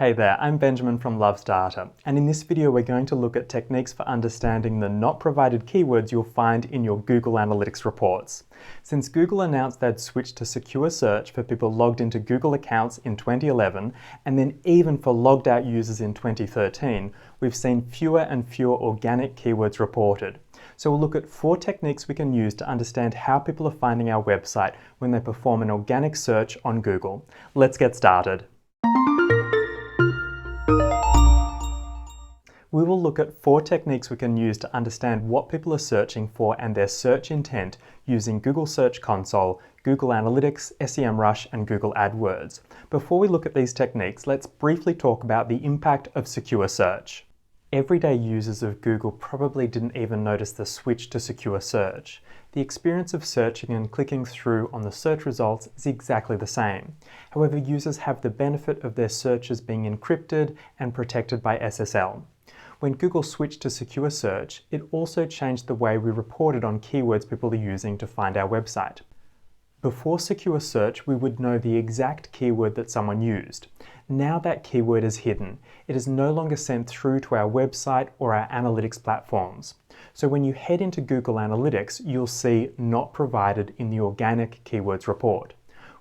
Hey there, I'm Benjamin from Loves Data, and in this video we're going to look at techniques for understanding the not provided keywords you'll find in your Google Analytics reports. Since Google announced they'd switched to secure search for people logged into Google accounts in 2011, and then even for logged out users in 2013, we've seen fewer and fewer organic keywords reported. So we'll look at 4 techniques we can use to understand how people are finding our website when they perform an organic search on Google. Let's get started. We will look at 4 techniques we can use to understand what people are searching for and their search intent using Google Search Console, Google Analytics, SEMrush and Google AdWords. Before we look at these techniques, let's briefly talk about the impact of secure search. Everyday users of Google probably didn't even notice the switch to secure search. The experience of searching and clicking through on the search results is exactly the same. However, users have the benefit of their searches being encrypted and protected by SSL. When Google switched to secure search, it also changed the way we reported on keywords people are using to find our website. Before secure search, we would know the exact keyword that someone used. Now that keyword is hidden. It is no longer sent through to our website or our analytics platforms. So when you head into Google Analytics, you'll see not provided in the organic keywords report.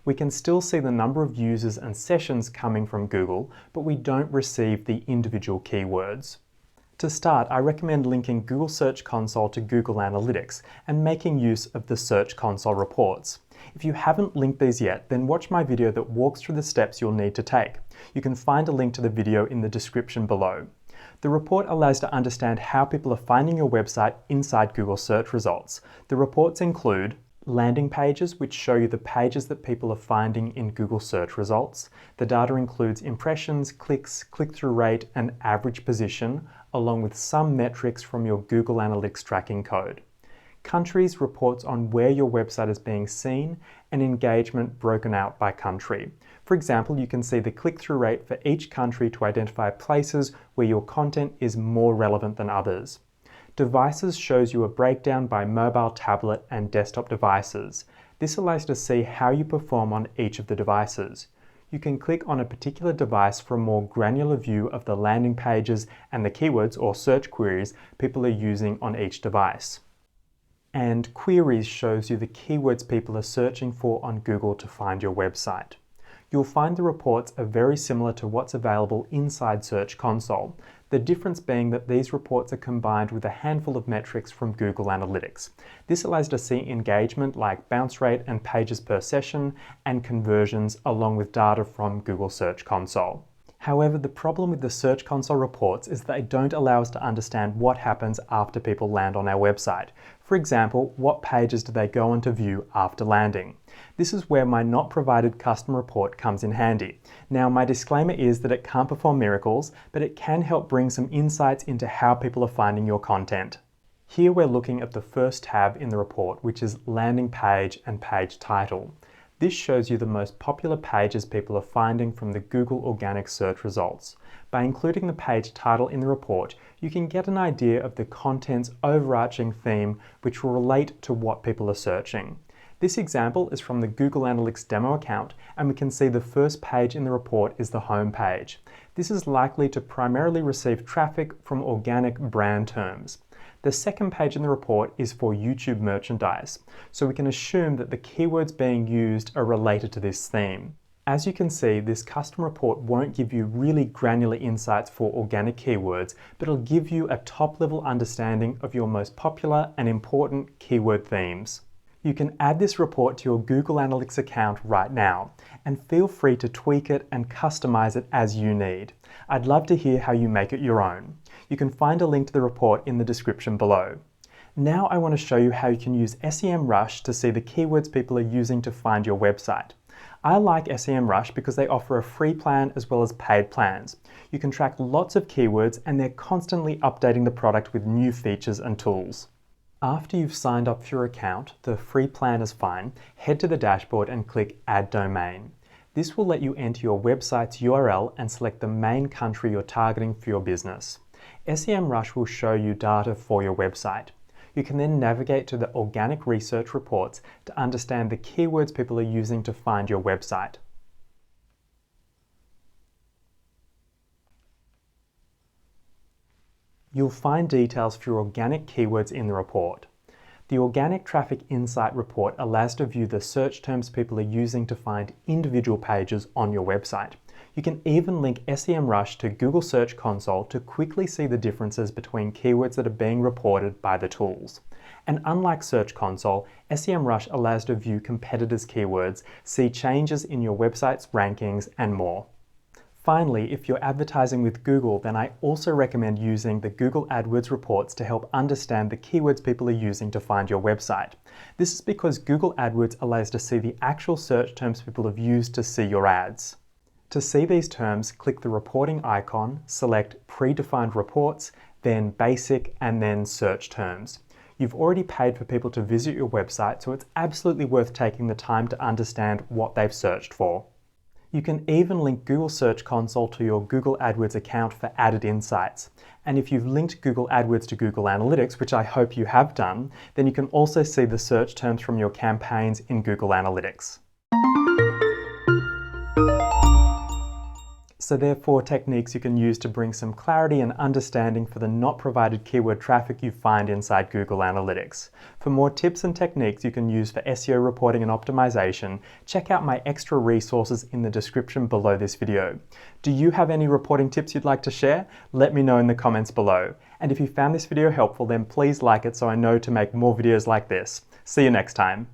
We can still see the number of users and sessions coming from Google, but we don't receive the individual keywords. To start, I recommend linking Google Search Console to Google Analytics and making use of the Search Console reports. If you haven't linked these yet, then watch my video that walks through the steps you'll need to take. You can find a link to the video in the description below. The report allows to understand how people are finding your website inside Google search results. The reports include landing pages, which show you the pages that people are finding in Google search results. The data includes impressions, clicks, click-through rate, and average position, along with some metrics from your Google Analytics tracking code. Countries reports on where your website is being seen, and engagement broken out by country. For example, you can see the click-through rate for each country to identify places where your content is more relevant than others. Devices shows you a breakdown by mobile, tablet, and desktop devices. This allows you to see how you perform on each of the devices. You can click on a particular device for a more granular view of the landing pages and the keywords or search queries people are using on each device. And queries shows you the keywords people are searching for on Google to find your website. You'll find the reports are very similar to what's available inside Search Console, the difference being that these reports are combined with a handful of metrics from Google Analytics. This allows you to see engagement like bounce rate and pages per session and conversions along with data from Google Search Console. However, the problem with the Search Console reports is that they don't allow us to understand what happens after people land on our website. For example, what pages do they go on to view after landing? This is where my not provided custom report comes in handy. Now, my disclaimer is that it can't perform miracles, but it can help bring some insights into how people are finding your content. Here we're looking at the first tab in the report, which is landing page and page title. This shows you the most popular pages people are finding from the Google organic search results. By including the page title in the report, you can get an idea of the content's overarching theme, which will relate to what people are searching. This example is from the Google Analytics demo account, and we can see the first page in the report is the home page. This is likely to primarily receive traffic from organic brand terms. The second page in the report is for YouTube merchandise, so we can assume that the keywords being used are related to this theme. As you can see, this custom report won't give you really granular insights for organic keywords, but it'll give you a top-level understanding of your most popular and important keyword themes. You can add this report to your Google Analytics account right now, and feel free to tweak it and customize it as you need. I'd love to hear how you make it your own. You can find a link to the report in the description below. Now I want to show you how you can use SEMrush to see the keywords people are using to find your website. I like SEMrush because they offer a free plan as well as paid plans. You can track lots of keywords and they're constantly updating the product with new features and tools. After you've signed up for your account, the free plan is fine, head to the dashboard and click Add Domain. This will let you enter your website's URL and select the main country you're targeting for your business. SEMrush will show you data for your website. You can then navigate to the organic research reports to understand the keywords people are using to find your website. you'll find details for your organic keywords in the report. The Organic Traffic Insight report allows to view the search terms people are using to find individual pages on your website. You can even link SEMrush to Google Search Console to quickly see the differences between keywords that are being reported by the tools. And unlike Search Console, SEMrush allows to view competitors' keywords, see changes in your website's rankings, and more. Finally, if you're advertising with Google, then I also recommend using the Google AdWords reports to help understand the keywords people are using to find your website. This is because Google AdWords allows to see the actual search terms people have used to see your ads. To see these terms, click the reporting icon, select Predefined Reports, then Basic, and then Search Terms. You've already paid for people to visit your website, so it's absolutely worth taking the time to understand what they've searched for. You can even link Google Search Console to your Google AdWords account for added insights. And if you've linked Google AdWords to Google Analytics, which I hope you have done, then you can also see the search terms from your campaigns in Google Analytics. So there are 4 techniques you can use to bring some clarity and understanding for the not provided keyword traffic you find inside Google Analytics. For more tips and techniques you can use for SEO reporting and optimization, check out my extra resources in the description below this video. Do you have any reporting tips you'd like to share? Let me know in the comments below. And if you found this video helpful, then please like it so I know to make more videos like this. See you next time.